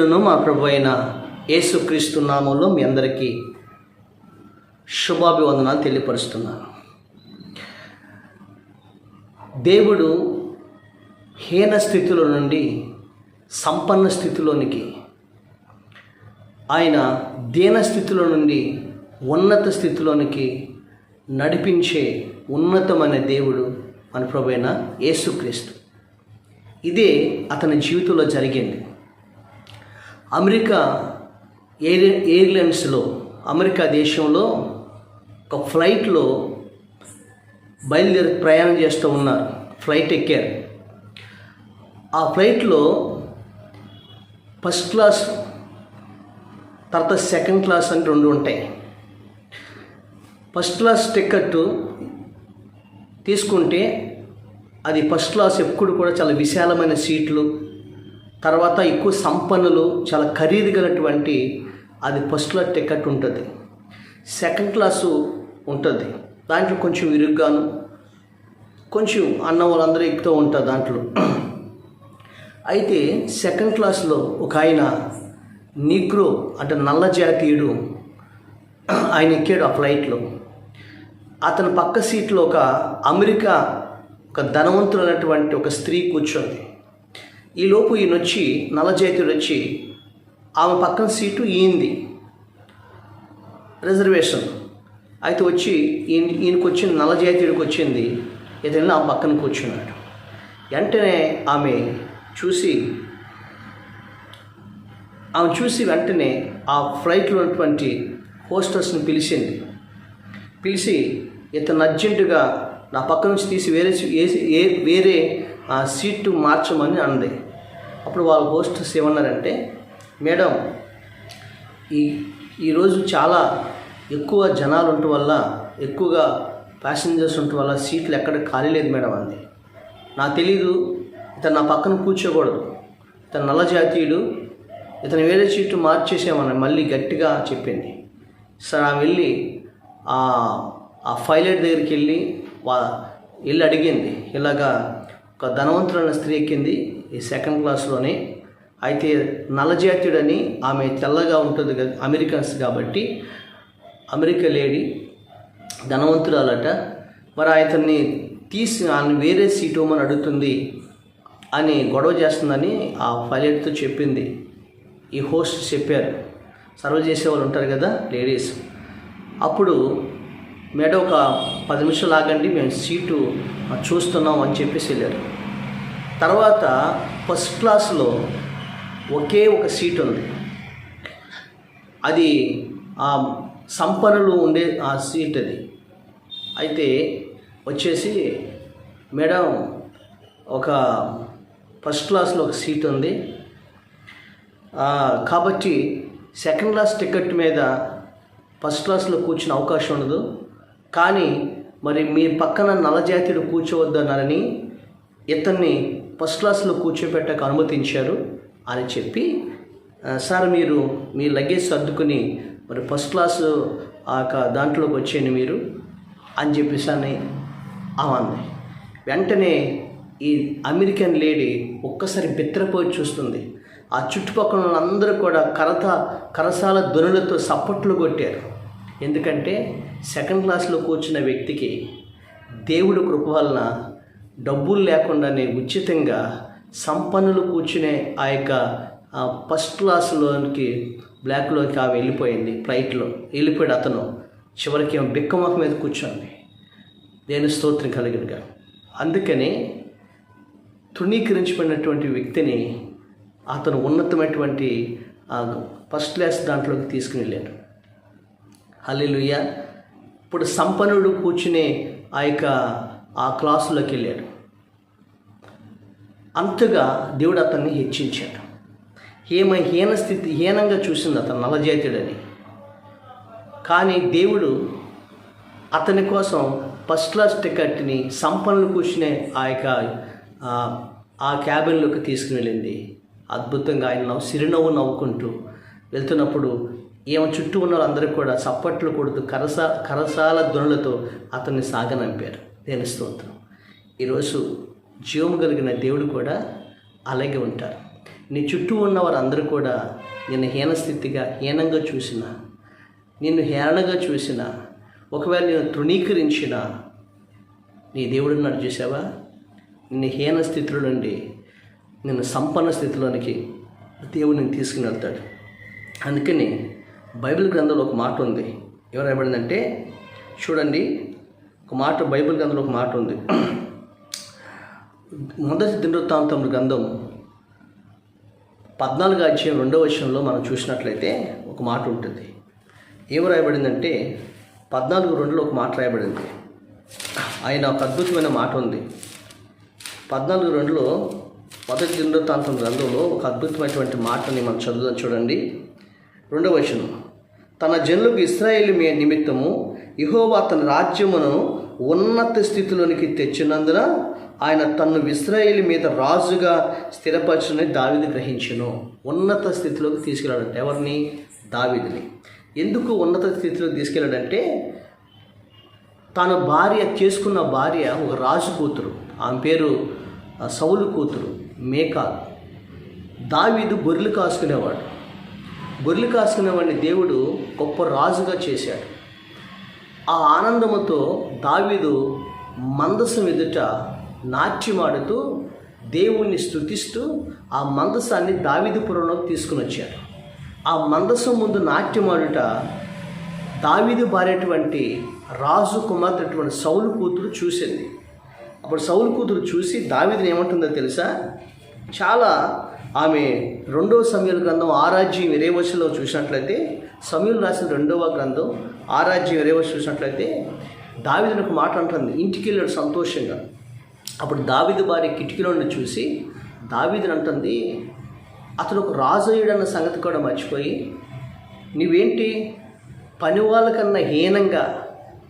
రక్షకుడును మా ప్రభు అయిన యేసుక్రీస్తు నామంలో మీ అందరికీ శుభాభివందనాలు తెలియపరుస్తున్నాను. దేవుడు హీన స్థితిలో నుండి సంపన్న స్థితిలోనికి, ఆయన దీన స్థితిలో నుండి ఉన్నత స్థితిలోనికి నడిపించే ఉన్నతమైన దేవుడు మన ప్రభు అయిన యేసుక్రీస్తు. ఇదే అతని జీవితంలో జరిగింది. అమెరికా ఎయిర్లైన్స్లో, అమెరికా దేశంలో ఒక ఫ్లైట్లో బయలుదేరి ప్రయాణం చేస్తూ ఉన్నారు. ఫ్లైట్ ఎక్కారు. ఆ ఫ్లైట్లో ఫస్ట్ క్లాస్, తర్వాత సెకండ్ క్లాస్ అని రెండు ఉంటాయి. ఫస్ట్ క్లాస్ టికెట్ తీసుకుంటే అది ఫస్ట్ క్లాస్ ఎప్పుడు కూడా చాలా విశాలమైన సీట్లు, తర్వాత ఎక్కువ సంపన్నులు, చాలా ఖరీదు గలటువంటి అది ఫస్ట్ క్లాస్ టికెట్ ఉంటుంది. సెకండ్ క్లాసు ఉంటుంది, దాంట్లో కొంచెం ఇరుగ్గాను, కొంచెం అన్న వాళ్ళందరూ ఎక్కుతూ ఉంటారు దాంట్లో. అయితే సెకండ్ క్లాస్లో ఒక ఆయన నీగ్రో అంటే నల్ల జాతీయుడు ఆయన ఎక్కాడు ఆ ఫ్లైట్లో. అతని పక్క సీట్లో ఒక అమెరికా ఒక ధనవంతులైనటువంటి ఒక స్త్రీ కూర్చోంది. ఈలోపు ఈయన వచ్చి, నల్ల జాతీయుడు వచ్చి ఆమె పక్కన సీటు ఈయంది రిజర్వేషన్. అయితే వచ్చి ఈయనకు వచ్చింది, నల్ల జాతీయుడికి వచ్చింది, ఇతను ఆ పక్కన కూర్చున్నాడు. వెంటనే ఆమె చూసి వెంటనే ఆ ఫ్లైట్లో ఉన్నటువంటి హోస్టెస్ని పిలిచి ఇతను అర్జెంటుగా నా పక్క నుంచి తీసి వేరే సీటు మార్చమని అంది. అప్పుడు వాళ్ళ హోస్టెస్ ఏమన్నారంటే, మేడం ఈరోజు చాలా ఎక్కువ జనాలు ఉండటం వల్ల, ఎక్కువగా ప్యాసింజర్స్ ఉండటం వల్ల సీట్లు ఎక్కడ ఖాళీ లేదు మేడం అంది. నాకు తెలీదు, ఇతను నా పక్కన కూర్చోకూడదు, ఇతను నల్ల జాతీయుడు, ఇతను వేరే సీటు మార్చేసామని మళ్ళీ గట్టిగా చెప్పింది. సరే ఆమె వెళ్ళి ఆ పైలట్ దగ్గరికి వెళ్ళి అడిగింది, ఇలాగా ఒక ధనవంతులైన స్త్రీ ఎక్కింది ఈ సెకండ్ క్లాస్లోనే, అయితే నల్ల జాతీయుడని, ఆమె తెల్లగా ఉంటుంది కదా, అమెరికన్స్ కాబట్టి, అమెరికా లేడీ ధనవంతురాలట, మరి అతన్ని తీసి ఆయన వేరే సీటు ఇవ్వమని అడుగుతుంది అని గొడవ చేస్తుందని ఆ పైలట్తో చెప్పింది. ఈ హోస్ట్ చెప్పారు, సర్వ్ చేసేవాళ్ళు ఉంటారు కదా లేడీస్. అప్పుడు మేడం ఒక 10 నిమిషాలు ఆగండి, మేము సీటు చూస్తున్నాం అని చెప్పేసి వెళ్ళారు. తర్వాత ఫస్ట్ క్లాస్లో ఒకే ఒక సీట్ ఉంది, అది ఆ సంపన్నులు ఉండే ఆ సీట్ అది. అయితే వచ్చేసి మేడం ఒక ఫస్ట్ క్లాస్లో ఒక సీట్ ఉంది, కాబట్టి సెకండ్ క్లాస్ టికెట్ మీద ఫస్ట్ క్లాస్లో కూర్చునే అవకాశం ఉండదు, కానీ మరి మీ పక్కన నల్ల జాతీయుడు కూర్చోవద్దన్నారని ఇతన్ని ఫస్ట్ క్లాస్లో కూర్చోబెట్టక అనుమతించారు అని చెప్పి, సార్ మీరు మీ లగేజ్ సర్దుకుని మరి ఫస్ట్ క్లాస్ దాంట్లోకి వచ్చేయండి మీరు అని చెప్పేసి అని అవంది. వెంటనే ఈ అమెరికన్ లేడీ ఒక్కసారి బిత్తరపోయి చూస్తుంది. ఆ చుట్టుపక్కల వాళ్ళందరూ కూడా కరసాల ధ్వనులతో సప్పట్లు కొట్టారు. ఎందుకంటే సెకండ్ క్లాస్లో కూర్చున్న వ్యక్తికి దేవుడి కృప వలన డబ్బులు లేకుండానే ఉచితంగా సంపన్నులు కూర్చునే ఆ యొక్క ఫస్ట్ క్లాస్లోనికి బ్లాక్లోకి ఆమె వెళ్ళిపోయింది. ఫ్లైట్లో వెళ్ళిపోయాడు అతను. చివరికి ఆమె బిక్కమొక మీద కూర్చోండి. దేవుని స్తోత్రం కలిగినగా. అందుకని తృణీకరించబడినటువంటి వ్యక్తిని అతను ఉన్నతమైనటువంటి ఫస్ట్ క్లాస్ దాంట్లోకి తీసుకుని వెళ్ళాడు. హల్లెలూయా. ఇప్పుడు సంపన్నుడు కూర్చునే ఆ క్లాసులోకి వెళ్ళాడు. అంతగా దేవుడు అతన్ని హెచ్చించాడు. హీనంగా చూసింది అతను నల్ల జాతీయుడని. కానీ దేవుడు అతని కోసం ఫస్ట్ క్లాస్ టికెట్ని సంపన్నులు కూర్చునే ఆ క్యాబిన్లోకి తీసుకుని వెళ్ళింది. అద్భుతంగా ఆయన సిరినవ్వు నవ్వుకుంటూ వెళ్తున్నప్పుడు ఏమో చుట్టూ ఉన్న వాళ్ళందరూ కూడా చప్పట్లు కొడుతూ కరసాల ధ్వనులతో అతన్ని సాగనంపారు. దేవుని స్తోత్రం. ఈరోజు జీవము కలిగిన దేవుడు కూడా అలాగే ఉంటారు. నీ చుట్టూ ఉన్న వారందరూ కూడా నిన్ను హీనస్థితిగా హీనంగా చూసిన, నిన్ను హేళనగా చూసిన, ఒకవేళ నేను తృణీకరించిన నీ దేవుడున్నాడు చూసావా, నిన్ను హీన స్థితిలో నుండి నిన్ను సంపన్న స్థితిలోనికి దేవుడు నేను తీసుకుని వెళ్తాడు. అందుకని బైబిల్ గ్రంథంలో ఒక మాట ఉంది. ఎవరు రాయబడిందంటే చూడండి, ఒక మాట బైబిల్ గ్రంథంలో ఒక మాట ఉంది. మొదటి దినవృత్తాంతముల గ్రంథం 14వ అధ్యాయం 2వ వచనంలో మనం చూసినట్లయితే ఒక మాట ఉంటుంది. ఏం రాయబడిందంటే 14:2లో ఒక మాట రాయబడింది. ఆయన ఒక అద్భుతమైన మాట ఉంది. 14:2లో మొదటి దినవృత్తాంతం గ్రంథంలో ఒక అద్భుతమైనటువంటి మాటని మనం చదువుదాం. చూడండి 2వ వచనం. తన జనులకు ఇశ్రాయేలు నిమిత్తము యెహోవా తన రాజ్యమును ఉన్నత స్థితిలోనికి తెచ్చినందున ఆయన తన్ను ఇశ్రాయేలు మీద రాజుగా స్థిరపరచుని దావీదు గ్రహించెను. ఉన్నత స్థితిలోకి తీసుకెళ్ళాడంటే ఎవరిని? దావీదుని. ఎందుకు ఉన్నత స్థితిలోకి తీసుకెళ్ళాడంటే తన చేసుకున్న భార్య ఒక రాజు కూతురు. ఆమె పేరు సౌలు కూతురు మేకాల్. దావీదు గొర్రెలు కాసుకునేవాడు. గొర్రెలు కాసుకునేవాడిని దేవుడు గొప్ప రాజుగా చేశాడు. ఆ ఆనందముతో దావీదు మందసం ఎదుట నాట్యమాడుతూ దేవుణ్ణి స్తుతిస్తూ ఆ మందసాన్ని దావీదుపురంలోకి తీసుకుని వచ్చాడు. ఆ మందసం ముందు నాట్యమాడుట దావీదు భార్యటువంటి రాజు కుమార్తెటువంటి సౌలు కూతురు చూసింది. అప్పుడు సౌలు కూతురు చూసి దావీదుని ఏమంటుందో తెలుసా? చాలా ఆమె 2వ సమూయేలు గ్రంథం 6:20 చూసినట్లయితే, సమూయేలు రాసిన 2వ గ్రంథం 6:20 చూసినట్లయితే దావీదుని ఒక మాట అంటుంది. ఇంటికి వెళ్ళాడు సంతోషంగా. అప్పుడు దావీదు భార్య కిటికీలో నుండి చూసి దావీదుని అంటుంది, అతడు ఒక రాజు అయ్యాడన్న సంగతి కూడా మర్చిపోయి నువ్వేంటి పని వాళ్ళకన్నా హీనంగా,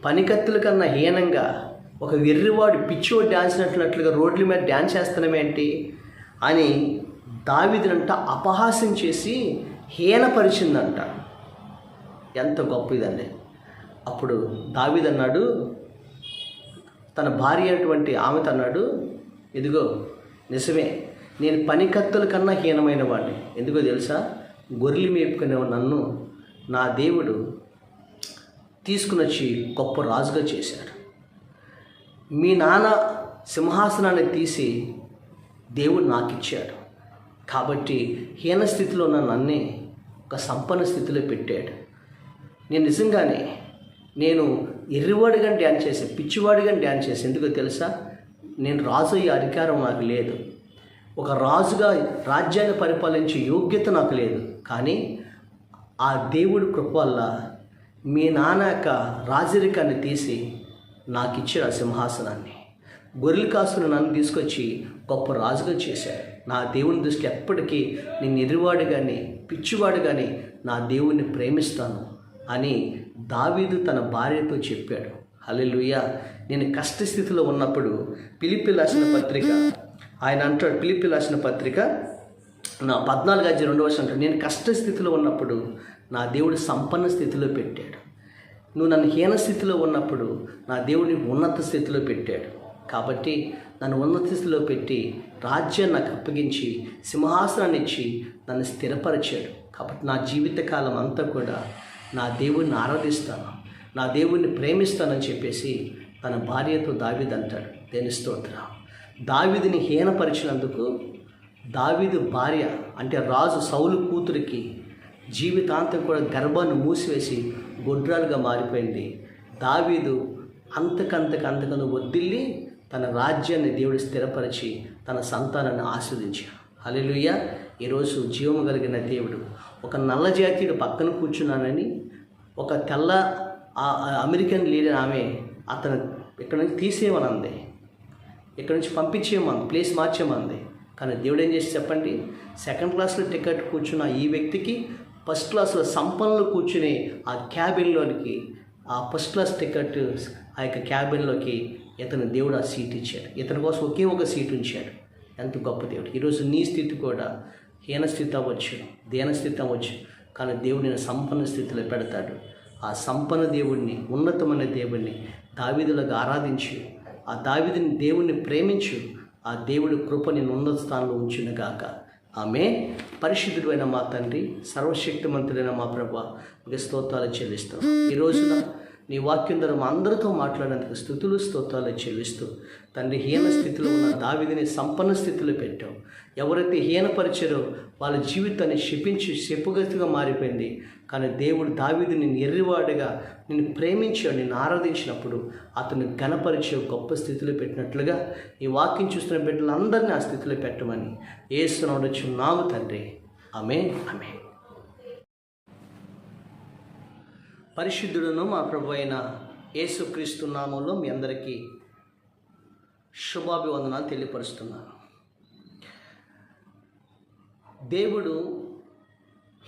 పనికత్తుల కన్నా హీనంగా ఒక వెర్రివాడు పిచ్చివాడు డ్యాన్స్ నట్లుగా రోడ్ల మీద డ్యాన్స్ చేస్తున్నామేంటి అని దావీదునంట అపహాస్యం చేసి హీనపరిచిందంట. ఎంత గొప్ప ఇదండి. అప్పుడు దావీదు అన్నాడు, తన భార్య అటువంటి ఆమెతో అన్నాడు, ఇదిగో నిజమే, నేను పనికత్తుల కన్నా హీనమైన వాడిని. ఎందుకో తెలుసా? గొర్రెలు మేపుకునే నన్ను నా దేవుడు తీసుకుని వచ్చి గొప్ప రాజుగా చేశాడు. మీ నాన్న సింహాసనాన్ని తీసి దేవుడు నాకు ఇచ్చాడు. కాబట్టి హీన స్థితిలో ఉన్న నన్నే ఒక సంపన్న స్థితిలో పెట్టాడు. నేను నిజంగానే నేను ఎర్రివాడిగా డ్యాన్స్ చేసే, పిచ్చివాడిగా డ్యాన్స్ చేసే. ఎందుకో తెలుసా? నేను రాజు అయ్యే అధికారం నాకు లేదు, ఒక రాజుగా రాజ్యాన్ని పరిపాలించే యోగ్యత నాకు లేదు. కానీ ఆ దేవుడి కృప వల్ల మీ నాన్న యొక్క రాజరికాన్ని తీసి నాకు ఇచ్చాడు ఆ సింహాసనాన్ని. గొర్రెలు కాసుకుని నన్ను తీసుకొచ్చి గొప్ప రాజుగా చేశాడు. నా దేవుని దృష్టిలో ఎప్పటికీ నేను ఎదురువాడు కానీ పిచ్చివాడు కానీ నా దేవుణ్ణి ప్రేమిస్తాను అని దావీదు తన భార్యతో చెప్పాడు. హల్లెలూయా. నేను కష్టస్థితిలో ఉన్నప్పుడు ఫిలిప్పీ రాసిన పత్రిక ఆయన అంటాడు, ఫిలిప్పీ రాసిన పత్రిక నా 14:2 అంటాడు, నేను కష్టస్థితిలో ఉన్నప్పుడు నా దేవుడు సంపన్న స్థితిలో పెట్టాడు. నువ్వు నన్ను హీన స్థితిలో ఉన్నప్పుడు నా దేవుడిని ఉన్నత స్థితిలో పెట్టాడు. కాబట్టి నన్ను ఉన్నత స్థితిలో పెట్టి రాజ్యాన్ని నాకు అప్పగించి సింహాసనాన్ని ఇచ్చి నన్ను స్థిరపరిచాడు. కాబట్టి నా జీవితకాలం అంతా కూడా నా దేవుడిని ఆరాధిస్తాను, నా దేవుడిని ప్రేమిస్తానని చెప్పేసి తన భార్యతో దావీదు అంటాడు. దేని స్తోత్రం. దావీదుని హీనపరిచినందుకు దావీదు భార్య అంటే రాజు సౌలు కూతురికి జీవితాంతం కూడా గర్భాన్ని మూసివేసి గొడ్రాలుగా మారిపోయింది. దావీదు అంతకంతకు వద్దిల్లి తన రాజ్యాన్ని దేవుడు స్థిరపరిచి తన సంతానాన్ని ఆస్వాదించాడు. హల్లెలూయా. ఈరోజు జీవము కలిగిన దేవుడు ఒక నల్ల జాతీయుడు పక్కన కూర్చున్నానని ఒక తెల్ల అమెరికన్ లీడర్ ఆమె అతను ఇక్కడ నుంచి తీసేయమనంది, ఇక్కడ నుంచి పంపించేయమంది, ప్లేస్ మార్చేయమంది. కానీ దేవుడు ఏం చేసి చెప్పండి, సెకండ్ క్లాస్లో టికెట్ కూర్చున్న ఈ వ్యక్తికి ఫస్ట్ క్లాస్లో సంపన్నులు కూర్చుని ఆ క్యాబిన్లోనికి ఆ ఫస్ట్ క్లాస్ టికెట్ ఆ యొక్క క్యాబిన్లోకి ఇతను దేవుడు ఆ సీట్ ఇచ్చాడు. ఇతని కోసం ఒకే ఒక సీట్ ఉంచాడు. ఎంత గొప్ప దేవుడు. ఈరోజు నీ స్థితి కూడా హీన స్థితి అవ్వచ్చు, దీన స్థితి అవ్వచ్చు, కానీ దేవుడు నేను సంపన్న స్థితిలో పెడతాడు. ఆ సంపన్న దేవుడిని, ఉన్నతమైన దేవుడిని దావీదులాగా ఆరాధించు, ఆ దేవుడిని ప్రేమించు. ఆ దేవుడి కృప నేను ఉన్నత స్థానంలో ఉంచును గాక. ఆమె. పరిశుద్ధుడు అయిన మా తండ్రి, సర్వశక్తిమంతుడైన మా ప్రభా, మీకు స్తోత్రాలు చెల్లిస్తాం. ఈ రోజున నీ వాక్యం ద్వారా మా అందరితో మాట్లాడినందుకు స్తుతులు స్తోత్రాలు చెల్లిస్తూ తండ్రి, హీన స్థితిలో ఉన్న దావీదుని సంపన్న స్థితిలో పెట్టావు. ఎవరైతే హీనపరిచారో వాళ్ళ జీవితాన్ని శపించి చెప్పుగతిగా మారిపోయింది. కానీ దేవుడు దావీదుని ఎర్రివాడుగా నిన్ను ప్రేమించాడు. నిన్ను ఆరాధించినప్పుడు అతన్ని ఘనపరిచే గొప్ప స్థితిలో పెట్టినట్లుగా ఈ వాక్యం చూస్తున్న బిడ్డలందరినీ ఆ స్థితిలో పెట్టమని యేసునామములో చున్నాము తండ్రి. ఆమేన్. ఆమేన్. పరిశుద్ధుడును మా ప్రభు అయిన యేసుక్రీస్తు నామంలో మీ అందరికీ శుభాభివందనాలు తెలియపరుస్తున్నాను. దేవుడు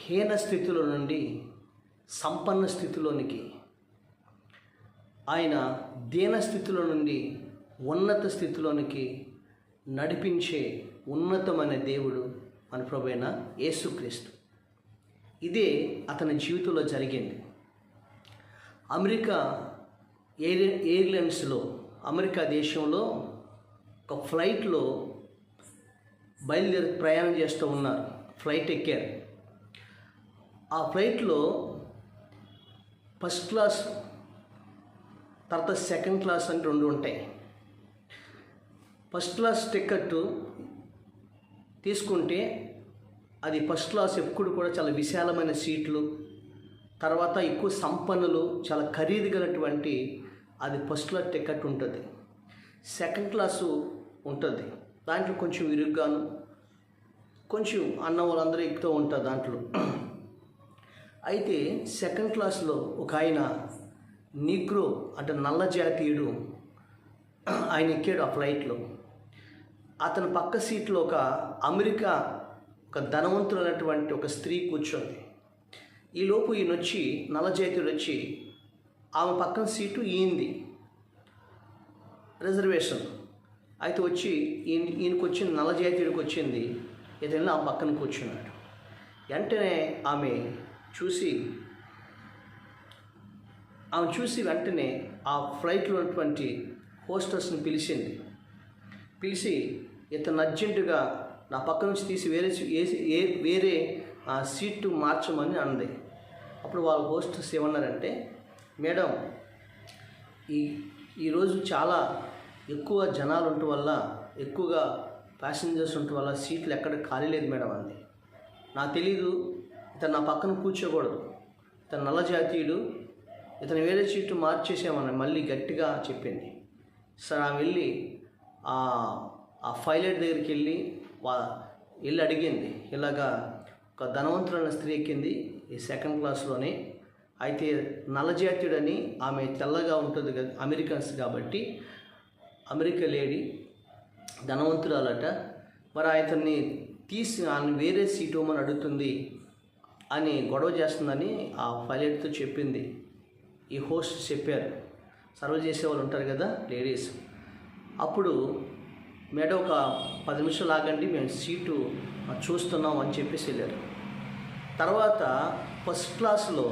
హీన స్థితిలో నుండి సంపన్న స్థితిలోనికి, ఆయన దీన స్థితిలో నుండి ఉన్నత స్థితిలోనికి నడిపించే ఉన్నతమైన దేవుడు మన ప్రభు అయిన యేసుక్రీస్తు. ఇదే అతని జీవితంలో జరిగింది. అమెరికా ఎయిర్లైన్స్లో, అమెరికా దేశంలో ఒక ఫ్లైట్లో బయలుదేరి ప్రయాణం చేస్తూ ఉన్నారు. ఫ్లైట్ ఎక్కారు. ఆ ఫ్లైట్లో ఫస్ట్ క్లాస్, తర్వాత సెకండ్ క్లాస్ అని రెండు ఉంటాయి. ఫస్ట్ క్లాస్ టికెట్ తీసుకుంటే అది ఫస్ట్ క్లాస్ ఎప్పుడు కూడా చాలా విశాలమైన సీట్లు, తర్వాత ఎక్కువ సంపన్నులు, చాలా ఖరీదు గలటువంటి అది ఫస్ట్ క్లాస్ టికెట్ ఉంటుంది. సెకండ్ క్లాసు ఉంటుంది, దాంట్లో కొంచెం ఇరుగ్గాను, కొంచెం అన్న వాళ్ళందరూ ఎక్కుతూ ఉంటారు దాంట్లో. అయితే సెకండ్ క్లాస్లో ఒక ఆయన నీగ్రో అంటే నల్ల జాతీయుడు ఆయన ఎక్కాడు ఆ ఫ్లైట్లో. అతని పక్క సీట్లో ఒక అమెరికా ఒక ధనవంతులైనటువంటి ఒక స్త్రీ కూర్చోంది. ఈలోపు ఈయన వచ్చి, నల్ల జాతీయుడు వచ్చి ఆమె పక్కన సీటు ఈయంది రిజర్వేషన్. అయితే వచ్చి ఈయనకు వచ్చింది, నల్ల జాతీయుడికి వచ్చింది, ఇతను ఆ పక్కన కూర్చున్నాడు. వెంటనే ఆమె చూసి వెంటనే ఆ ఫ్లైట్లో ఉన్నటువంటి హోస్టెస్ని పిలిచి ఇతను అర్జెంటుగా నా పక్క నుంచి తీసి వేరే సీటు మార్చమని అంది. అప్పుడు వాళ్ళ హోస్టెస్ ఏమన్నారంటే, మేడం, ఈరోజు చాలా ఎక్కువ జనాలు ఉండటం వల్ల, ఎక్కువగా ప్యాసింజర్స్ ఉండటం వల్ల సీట్లు ఎక్కడ ఖాళీ లేదు మేడం అంది. నాకు తెలీదు, ఇతను నా పక్కన కూర్చోకూడదు, ఇతను నల్ల జాతీయుడు, ఇతను వేరే సీటు మార్చేసామని మళ్ళీ గట్టిగా చెప్పింది. సరే ఆమె వెళ్ళి ఆ పైలట్ దగ్గరికి వెళ్ళి అడిగింది, ఇలాగా ఒక ధనవంతులైన స్త్రీ ఎక్కింది ఈ సెకండ్ క్లాస్లోనే, అయితే నల్ల జాతీయుడని, ఆమె తెల్లగా ఉంటుంది కదా, అమెరికన్స్ కాబట్టి, అమెరికా లేడీ ధనవంతురాలట, మరి అతన్ని తీసి ఆయన వేరే సీటు ఇవ్వమని అడుగుతుంది అని గొడవ చేస్తుందని ఆ పైలట్తో చెప్పింది. ఈ హోస్ట్ చెప్పారు, సర్వ్ చేసేవాళ్ళు ఉంటారు కదా లేడీస్. అప్పుడు మేడం ఒక 10 నిమిషాలు ఆగండి, మేము సీటు చూస్తున్నాం అని చెప్పేసి వెళ్ళారు. తర్వాత ఫస్ట్ క్లాస్లో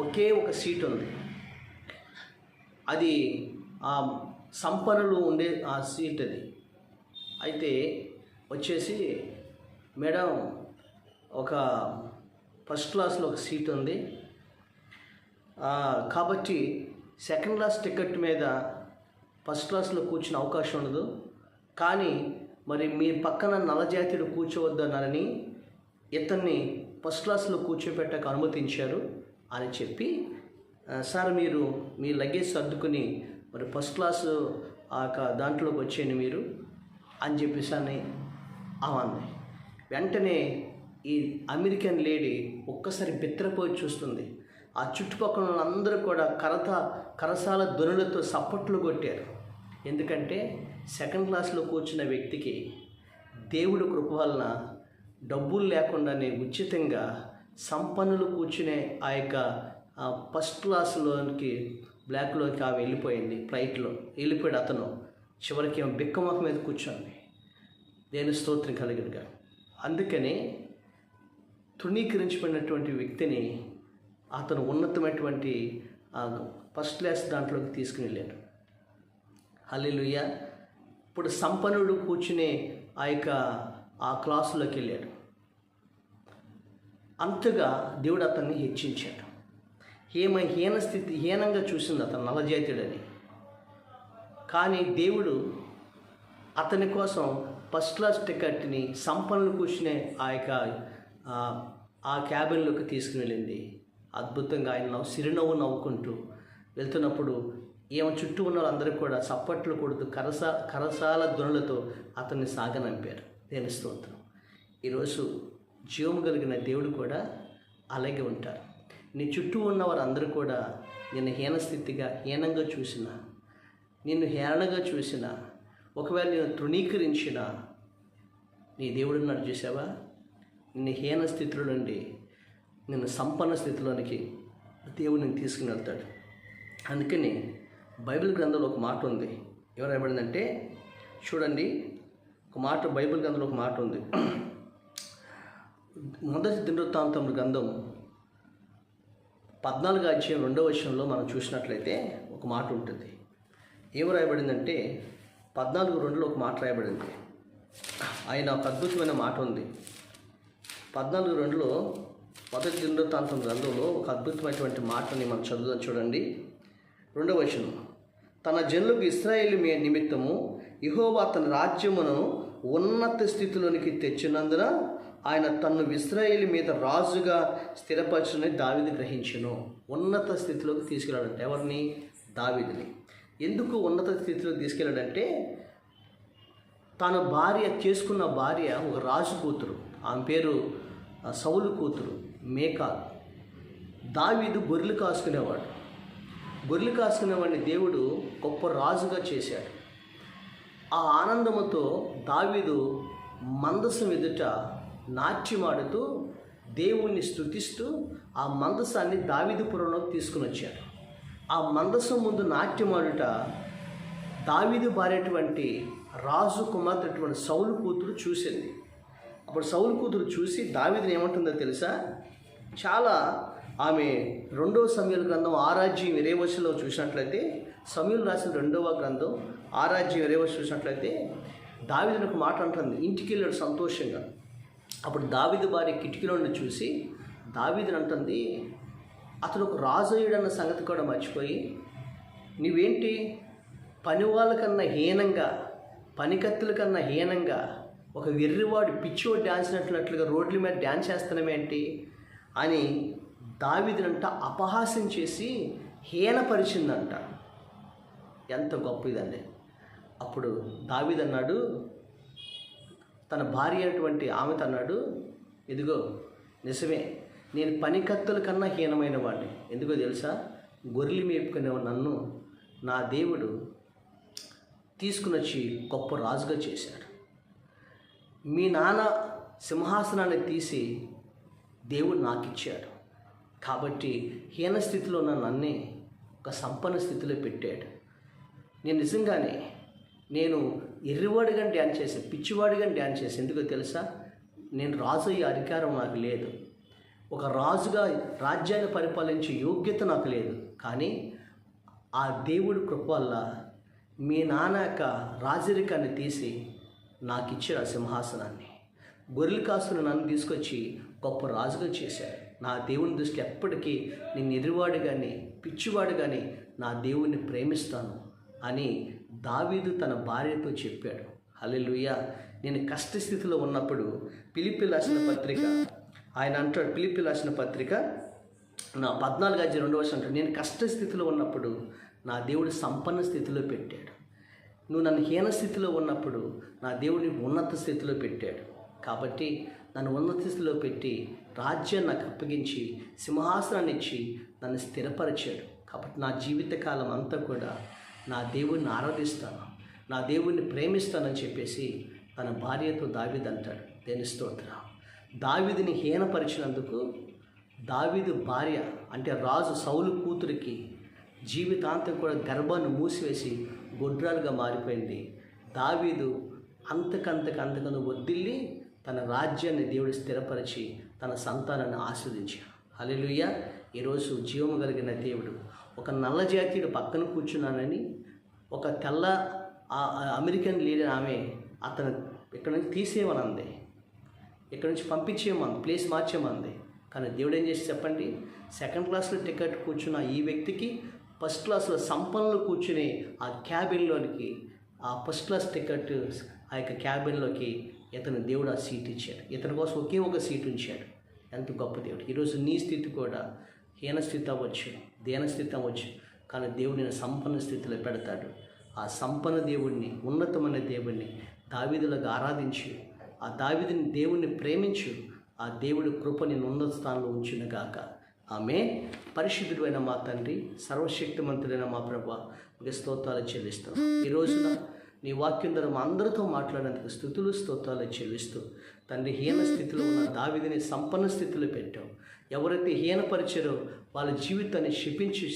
ఒకే ఒక సీట్ ఉంది, అది ఆ సంపన్నులు ఉండే ఆ సీట్ అది. అయితే వచ్చేసి, మేడం ఒక ఫస్ట్ క్లాస్లో ఒక సీట్ ఉంది కాబట్టి సెకండ్ క్లాస్ టికెట్ మీద ఫస్ట్ క్లాస్లో కూర్చునే అవకాశం ఉండదు, కానీ మరి మీ పక్కన నల్లజాతీయుడు కూర్చోవద్దన్నారని ఇతన్ని ఫస్ట్ క్లాస్లో కూర్చోపెట్టక అనుమతించారు అని చెప్పి, సార్ మీరు మీ లగేజ్ సర్దుకుని మరి ఫస్ట్ క్లాసు దాంట్లోకి వచ్చేయండి మీరు అని చెప్పేసి అని అవంది. వెంటనే ఈ అమెరికన్ లేడీ ఒక్కసారి బిత్తరపోయి చూస్తుంది. ఆ చుట్టుపక్కల వాళ్ళందరూ కూడా కరసాల ధ్వనులతో సప్పట్లు కొట్టారు. ఎందుకంటే సెకండ్ క్లాస్లో కూర్చున్న వ్యక్తికి దేవుడి కృప వలన డబ్బులు లేకుండానే ఉచితంగా సంపన్నులు కూర్చునే ఆ యొక్క ఫస్ట్ క్లాస్లోకి బ్లాక్లోకి ఆమె వెళ్ళిపోయింది. ఫ్లైట్లో వెళ్ళిపోయాడు అతను. చివరికి ఆమె బిక్కమొఖం మీద కూర్చోండి. దేవుని స్తోత్రం కలిగినగా. అందుకని తృణీకరించబడినటువంటి వ్యక్తిని అతను ఉన్నతమైనటువంటి ఫస్ట్ క్లాస్ దాంట్లోకి తీసుకుని వెళ్ళాడు. హల్లెలూయా. ఇప్పుడు సంపన్నుడు కూర్చునే ఆ యొక్క ఆ క్లాసులోకి వెళ్ళాడు. అంతగా దేవుడు అతన్ని హెచ్చించాడు. హీనంగా చూసింది అతను నల్లజాతీయుడని. కానీ దేవుడు అతని కోసం ఫస్ట్ క్లాస్ టికెట్ని సంపన్నులు కూర్చునే ఆ క్యాబిన్లోకి తీసుకుని వెళ్ళింది. అద్భుతంగా ఆయన సిరినవ్వు నవ్వుకుంటూ వెళ్తున్నప్పుడు ఏమో చుట్టూ ఉన్న వాళ్ళందరికీ కూడా చప్పట్లు కొడుతూ కరసాల ధ్వనులతో అతన్ని సాగనంపారు. దేని స్తోత్రం. ఈరోజు జీవము కలిగిన దేవుడు కూడా అలాగే ఉంటారు. నీ చుట్టూ ఉన్న వారందరూ కూడా నిన్ను హీనంగా చూసినా, నిన్ను హేళనగా చూసినా, ఒకవేళ నేను తృణీకరించిన నీ దేవుడు ఉన్నాడు చూసావా, నిన్ను హీన స్థితిలో నుండి నిన్ను సంపన్న స్థితిలోనికి దేవుడు నేను తీసుకుని వెళ్తాడు. అందుకని బైబిల్ గ్రంథంలో ఒక మాట ఉంది. ఎవరు రాయబడిందంటే చూడండి, ఒక మాట బైబిల్ గ్రంథంలో ఒక మాట ఉంది. మొదటి దినవృత్తాంతముల గ్రంథం 14వ అధ్యాయం 2వ వచనంలో మనం చూసినట్లయితే ఒక మాట ఉంటుంది. ఏం రాయబడిందంటే 14:2లో ఒక మాట రాయబడింది. ఆయన ఒక అద్భుతమైన మాట ఉంది. 14:2లో మొదటి దినవృత్తాంతం గ్రంథంలో ఒక అద్భుతమైనటువంటి మాటని మనం చదువుదాం. చూడండి 2వ వచనం. తన జనులకు ఇశ్రాయేలు నిమిత్తము యెహోవా తన రాజ్యమును ఉన్నత స్థితిలోనికి తెచ్చినందున ఆయన తన్ను ఇశ్రాయేలు మీద రాజుగా స్థిరపరచునని దావీదు గ్రహించెను. ఉన్నత స్థితిలోకి తీసుకెళ్ళాడంటే ఎవరిని? దావీదుని. ఎందుకు ఉన్నత స్థితిలోకి తీసుకెళ్ళాడంటే తన చేసుకున్న భార్య ఒక రాజు కూతురు. ఆమె పేరు సౌలు కూతురు మేకాల్. దావీదు గొర్రెలు కాసుకునేవాడు. గొర్రెలు కాసుకునేవాడిని దేవుడు గొప్ప రాజుగా చేశాడు. ఆ ఆనందముతో దావీదు మందసం ఎదుట నాట్యమాడుతూ దేవుణ్ణి స్తుతిస్తూ ఆ మందసాన్ని దావీదుపురంలోకి తీసుకుని వచ్చాడు. ఆ మందసం ముందు నాట్యమాడుట దావీదు భార్యటువంటి రాజు కుమార్తెటువంటి సౌలు కూతురు చూసింది. అప్పుడు సౌలు కూతురు చూసి దావీదుని ఏమంటుందో తెలుసా? చాలా ఆమె 2వ సమూయేలు గ్రంథం 6:20 చూసినట్లయితే, సమూయేలు రాసిన 2వ గ్రంథం 6:20 చూసినట్లయితే దావీదుని ఒక మాట అంటుంది. ఇంటికి వెళ్ళాడు సంతోషంగా. అప్పుడు దావీదు భార్య కిటికీలో నుండి చూసి దావీదుని అంటుంది, అతను ఒక రాజయ్యుడన్న సంగతి కూడా మర్చిపోయి నువ్వేంటి పని వాళ్ళకన్నా హీనంగా, పనికత్తుల కన్నా హీనంగా ఒక వెర్రివాడు పిచ్చివాడు డ్యాన్స్ నట్లుగా రోడ్ల మీద డ్యాన్స్ చేస్తున్నామేంటి అని దావీదునంట అపహాస్యం చేసి హీనపరిచిందంట. ఎంత గొప్ప ఇదండి. అప్పుడు దావీదు అన్నాడు, తన భార్య అయినటువంటి ఆమెతో అన్నాడు, ఇదిగో నిజమే, నేను పనికత్తుల కన్నా హీనమైన వాడిని. ఎందుకో తెలుసా? గొర్రెలు మేపుకునే నన్ను నా దేవుడు తీసుకుని వచ్చి గొప్ప రాజుగా చేశాడు. మీ నాన్న సింహాసనాన్ని తీసి దేవుడు నాకు ఇచ్చాడు. కాబట్టి హీన స్థితిలో ఉన్న నన్నే ఒక సంపన్న స్థితిలో పెట్టాడు. నేను నిజంగానే ఎర్రివాడిగా డ్యాన్స్ చేశాను, పిచ్చివాడిగా డ్యాన్స్ చేశాను. ఎందుకో తెలుసా? నేను రాజు అయ్యే అధికారం నాకు లేదు, ఒక రాజుగా రాజ్యాన్ని పరిపాలించే యోగ్యత నాకు లేదు. కానీ ఆ దేవుడి కృప వల్ల మీ నాన్న యొక్క రాజరికాన్ని తీసి నాకు ఇచ్చాడు ఆ సింహాసనాన్ని. గొర్రెలు కాసుకుని నన్ను తీసుకొచ్చి గొప్ప రాజుగా చేశాడు. నా దేవుని దృష్టి ఎప్పటికీ నేను ఎదురువాడు కానీ పిచ్చివాడు కానీ నా దేవుణ్ణి ప్రేమిస్తాను అని దావీదు తన భార్యతో చెప్పాడు. హల్లెలూయా. నేను కష్టస్థితిలో ఉన్నప్పుడు ఫిలిప్పీయులకు రాసిన పత్రిక ఆయన అంటాడు, ఫిలిప్పీయులకు రాసిన పత్రిక 14:2 అంటాడు, నేను కష్టస్థితిలో ఉన్నప్పుడు నా దేవుడు సంపన్న స్థితిలో పెట్టాడు. నువ్వు నన్ను హీన స్థితిలో ఉన్నప్పుడు నా దేవుడిని ఉన్నత స్థితిలో పెట్టాడు. కాబట్టి నన్ను ఉన్నత స్థితిలో పెట్టి రాజ్యాన్ని నాకు అప్పగించి సింహాసనాన్ని ఇచ్చి నన్ను స్థిరపరిచాడు. కాబట్టి నా జీవితకాలం అంతా కూడా నా దేవుడిని ఆరాధిస్తాను, నా దేవుడిని ప్రేమిస్తానని చెప్పేసి తన భార్యతో దావీదు అంటాడు. దేని స్తోత్రం. దావీదుని హీనపరిచినందుకు దావీదు భార్య అంటే రాజు సౌలు కూతురికి జీవితాంతం కూడా గర్భాన్ని మూసివేసి గొడ్రాలుగా మారిపోయింది. దావీదు అంతకంతకు వర్ధిల్లి తన రాజ్యాన్ని దేవుడు స్థిరపరిచి తన సంతానాన్ని ఆస్వాదించాడు. హల్లెలూయా. ఈరోజు జీవము కలిగిన దేవుడు ఒక నల్ల జాతీయుడు పక్కన కూర్చున్నానని ఒక తెల్ల అమెరికన్ లీడర్ ఆమె అతను ఇక్కడ నుంచి తీసేయమనంది. ఇక్కడ నుంచి పంపించేయమంది, ప్లేస్ మార్చేమంది. కానీ దేవుడు ఏం చేసి చెప్పండి, సెకండ్ క్లాస్లో టికెట్ కూర్చున్న ఈ వ్యక్తికి ఫస్ట్ క్లాస్లో సంపన్నులు కూర్చుని ఆ క్యాబిన్లోనికి, ఆ ఫస్ట్ క్లాస్ టికెట్ ఆ యొక్క క్యాబిన్లోకి ఇతను దేవుడు ఆ సీట్ ఇచ్చాడు. ఇతని కోసం ఒకే ఒక సీట్ ఉంచాడు. ఎంత గొప్ప దేవుడు. ఈరోజు నీ స్థితి కూడా హీన స్థితి అవ్వచ్చు, దీన స్థితి అవ్వచ్చు, కానీ దేవుడు నేను సంపన్న స్థితిలో పెడతాడు. ఆ సంపన్న దేవుడిని, ఉన్నతమైన దేవుడిని దావీదులాగా ఆరాధించు, ఆ దావీదుని దేవుణ్ణి ప్రేమించు. ఆ దేవుడి కృప నేను ఉన్నత స్థానంలో ఉంచునుగాక. ఆమె పరిశుద్ధుడైన మా తండ్రి, సర్వశక్తిమంతుడైన మా ప్రభువా, మీకు స్తోత్రాలు చెల్లిస్తాం. ఈ రోజున నీ వాక్యం ద్వారా మా అందరితో మాట్లాడేందుకు స్తుతులు స్తోత్రాలు చెల్లిస్తూ తండ్రి, హీన స్థితిలో ఉన్న దావీదుని సంపన్న స్థితిలో పెట్టావు. ఎవరైతే హీనపరిచారో వాళ్ళ జీవితాన్ని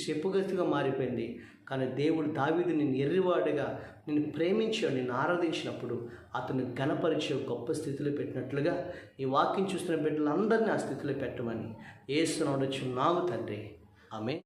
శపిగతిగా మారిపోయింది. కానీ దేవుడు దావీదుని ఎర్రివాడుగా నిన్ను ప్రేమించావు, నిన్ను ఆరాధించినప్పుడు అతను ఘనపరిచే గొప్ప స్థితిలో పెట్టినట్లుగా ఈ వాక్యం చూస్తున్న బిడ్డలందరినీ ఆ స్థితిలో పెట్టమని యేసు నామమున తండ్రి. ఆమె.